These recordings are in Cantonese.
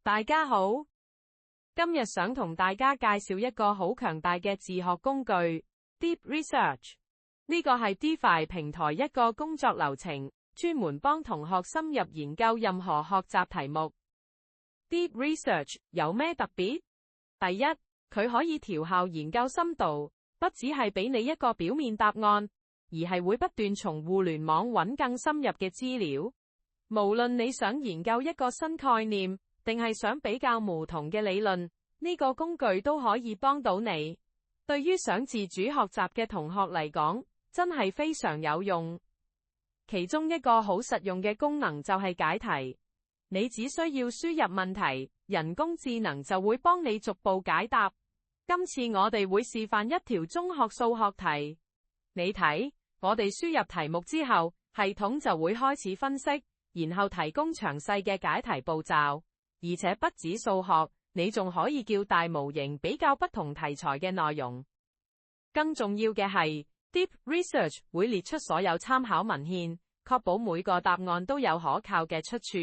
大家好，今日想同大家介紹一個好強大嘅自學工具 Deep Research。呢個係 DeFi 平台一個工作流程，專門幫同學深入研究任何學習題目。Deep Research 有咩特別？第一，佢可以調校研究深度，不只係俾你一個表面答案，而係會不斷從互聯網揾更深入嘅資料。無論你想研究一個新概念，定係想比較唔同嘅理論，呢個工具都可以幫到你。對於想自主學習嘅同學嚟講，真係非常有用。其中一個好實用嘅功能就係解題，你只需要輸入問題，人工智能就會幫你逐步解答。今次我哋會示範一條中學數學題，你睇，我哋輸入題目之後，系統就會開始分析，然後提供詳細嘅解題步驟。而且不止數學，你仲可以叫大模型比較不同題材嘅內容。更重要嘅係 Deep Research 會列出所有參考文獻，確保每個答案都有可靠嘅出處。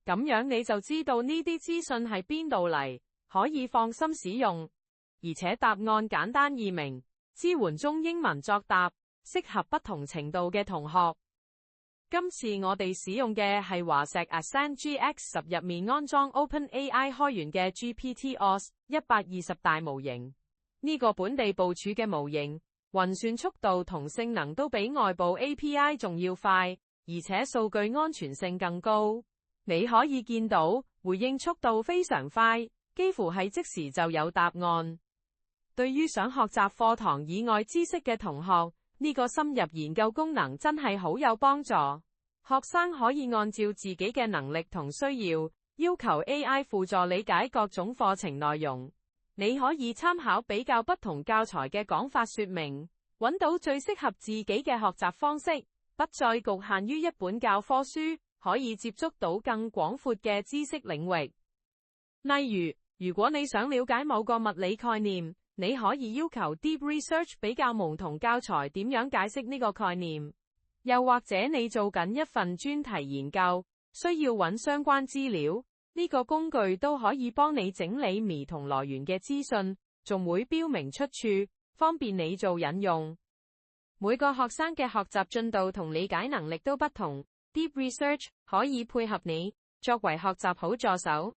咁樣你就知道呢啲資訊係邊度嚟，可以放心使用。而且答案簡單易明，支援中英文作答，適合不同程度嘅同學。今次我哋使用嘅係華碩 Ascend GX10入面安裝 OpenAI 開源嘅 GPT-os 120大模型。呢個本地部署嘅模型，運算速度同性能都比外部 API 仲要快，而且數據安全性更高。你可以見到，回應速度非常快，幾乎係即時就有答案。對於想學習課堂以外知識嘅同學，呢個深入研究功能真係好有幫助。學生可以按照自己嘅能力同需要，要求 AI 輔助理解各種課程內容。你可以參考比較不同教材嘅講法說明，揾到最適合自己嘅學習方式，不再局限於一本教科書，可以接觸到更廣闊嘅知識領域。例如，如果你想了解某個物理概念，你可以要求 Deep Research 比較唔同教材點樣解釋呢個概念。又或者你做緊一份專題研究，需要揾相關資料，呢個工具都可以幫你整理唔同來源嘅資訊，仲會標明出處，方便你做引用。每個學生嘅學習進度同理解能力都不同，Deep Research 可以配合你，作為學習好助手。